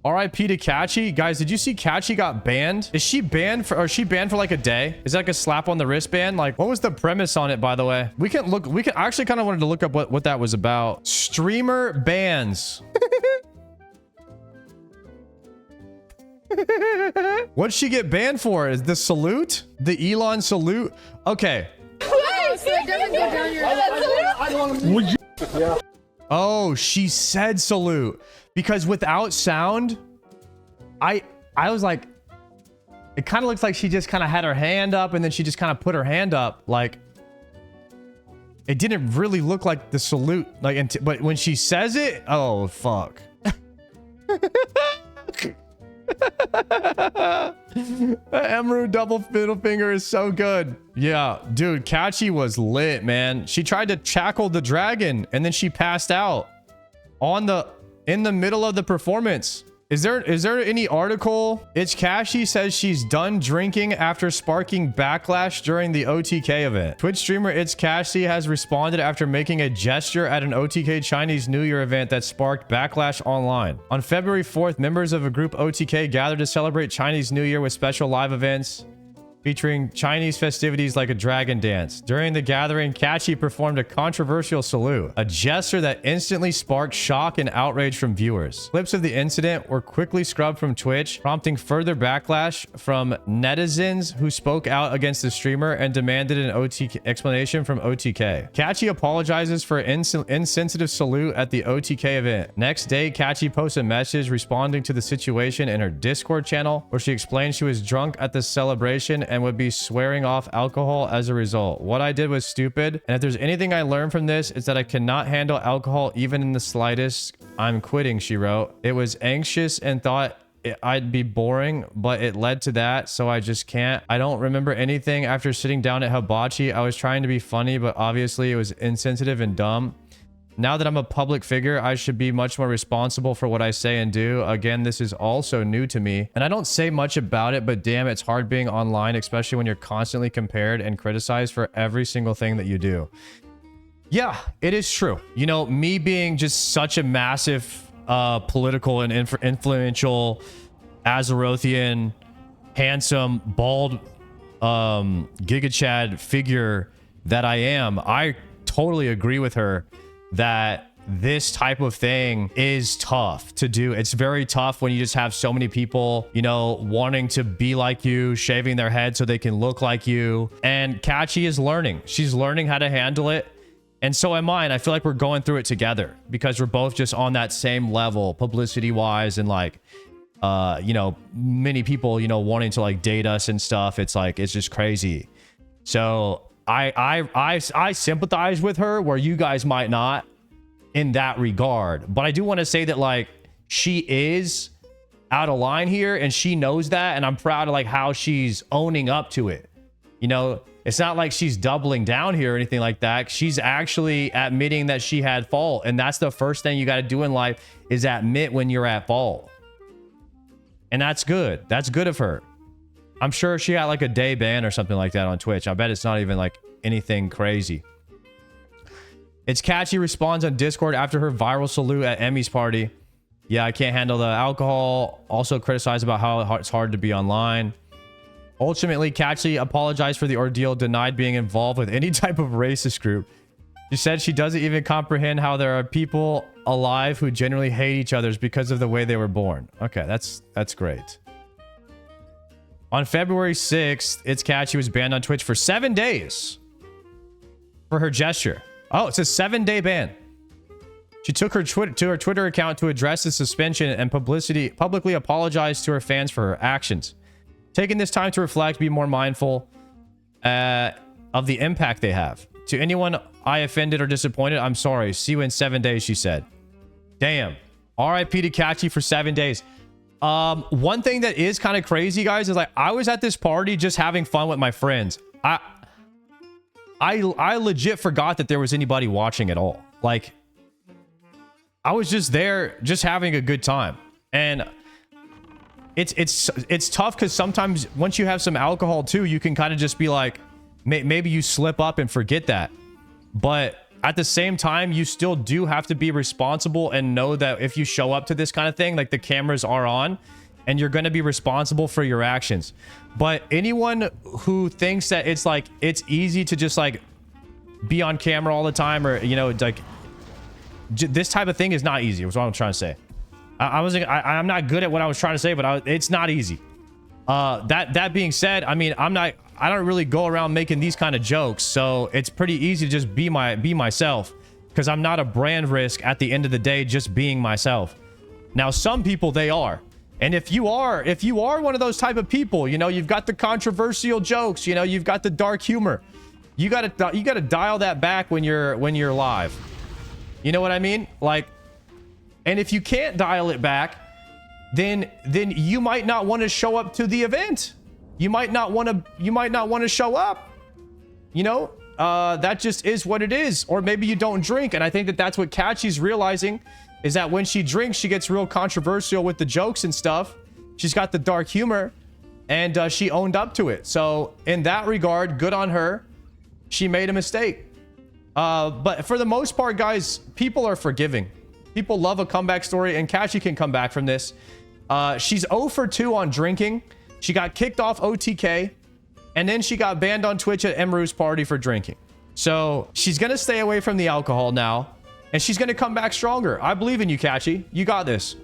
R.I.P. to Catchy. Guys, did you see Catchy got banned? Is she banned for, or is she banned for like a day? Is that like a slap on the wrist ban? Like, what was the premise on it, by the way? We can I actually kind of wanted to look up what that was about. Streamer bans. What'd she get banned for? Is the salute? The Elon salute? Okay. Oh, she said salute. Because without sound, I was like, it kind of looks like she just kind of had her hand up and then she just kind of put her hand up. Like, it didn't really look like the salute. Like, but when she says it, oh, fuck. Emerald double middle finger is so good. Yeah, dude, Catchy was lit, man. She tried to shackle the dragon and then she passed out in the middle of the performance. Is there any article? It's Catchy says she's done drinking after sparking backlash during the OTK event. Twitch streamer It's Catchy has responded after making a gesture at an OTK Chinese New Year event that sparked backlash online. On February 4th, members of a group OTK gathered to celebrate Chinese New Year with special live events featuring Chinese festivities like a dragon dance. During the gathering, Catchy performed a controversial salute, a gesture that instantly sparked shock and outrage from viewers. Clips of the incident were quickly scrubbed from Twitch, prompting further backlash from netizens who spoke out against the streamer and demanded an OTK explanation from OTK. Catchy apologizes for insensitive salute at the OTK event. Next day, Catchy posted a message responding to the situation in her Discord channel, where she explained she was drunk at the celebration and would be swearing off alcohol as a result. What I did was stupid, and if there's anything I learned from this, it's that I cannot handle alcohol even in the slightest. I'm quitting, she wrote. It was anxious and thought I'd be boring, but it led to that, so I just can't. I don't remember anything after sitting down at hibachi. I was trying to be funny, but obviously it was insensitive and dumb. Now that I'm a public figure, I should be much more responsible for what I say and do. Again, this is also new to me, and I don't say much about it, but damn, it's hard being online, especially when you're constantly compared and criticized for every single thing that you do. Yeah, it is true. You know, me being just such a massive political and influential Azerothian, handsome, bald, Giga Chad figure that I am, I totally agree with her that this type of thing is tough to do. It's very tough when you just have so many people, you know, wanting to be like you, shaving their head so they can look like you. And Catchy is learning. She's learning how to handle it. And so am I. And I feel like we're going through it together because we're both just on that same level, publicity wise, and like, you know, many people, you know, wanting to like date us and stuff. It's like, it's just crazy. So I sympathize with her where you guys might not in that regard. But I do want to say that like she is out of line here and she knows that. And I'm proud of like how she's owning up to it. You know, it's not like she's doubling down here or anything like that. She's actually admitting that she had fault. And that's the first thing you got to do in life is admit when you're at fault. And that's good. That's good of her. I'm sure she got like a day ban or something like that on Twitch. I bet it's not even like anything crazy. It's Catchy responds on Discord after her viral salute at Emmy's party. Yeah, I can't handle the alcohol. Also criticized about how it's hard to be online. Ultimately, Catchy apologized for the ordeal, denied being involved with any type of racist group. She said she doesn't even comprehend how there are people alive who genuinely hate each other because of the way they were born. Okay, that's great. On February 6th, It's Catchy was banned on Twitch for 7 days for her gesture. Oh, it's a 7-day ban. She took her Twitter account to address the suspension and publicly apologized to her fans for her actions. Taking this time to reflect, be more mindful of the impact they have. To anyone I offended or disappointed, I'm sorry. See you in 7 days, she said. Damn. R.I.P. to Catchy for 7 days. One thing that is kind of crazy, guys, is like I was at this party just having fun with my friends. I legit forgot that there was anybody watching at all. Like I was just there just having a good time. And it's tough because sometimes once you have some alcohol too, you can kind of just be like maybe you slip up and forget that. But at the same time, you still do have to be responsible and know that if you show up to this kind of thing, like the cameras are on and you're going to be responsible for your actions. But anyone who thinks that it's like, it's easy to just like be on camera all the time, or, you know, like this type of thing is not easy. That's what I'm trying to say. I'm not good at what I was trying to say, but it's not easy. That being said, I mean, I don't really go around making these kind of jokes, so it's pretty easy to just be myself, because I'm not a brand risk at the end of the day, just being myself. Now, some people, they are. And if you are one of those type of people, you know, you've got the controversial jokes, you know, you've got the dark humor, you gotta dial that back when you're live. You know what I mean? Like, and if you can't dial it back, then you might not want to show up to the event. You might not want to show up. You know, that just is what it is. Or maybe you don't drink. And I think that that's what Catchy's realizing, is that when she drinks, she gets real controversial with the jokes and stuff. She's got the dark humor, and she owned up to it. So in that regard, good on her. She made a mistake. But for the most part, guys, people are forgiving. People love a comeback story, and Catchy can come back from this. She's 0 for 2 on drinking. She got kicked off OTK, and then she got banned on Twitch at Emru's party for drinking. So she's going to stay away from the alcohol now, and she's going to come back stronger. I believe in you, Catchy. You got this.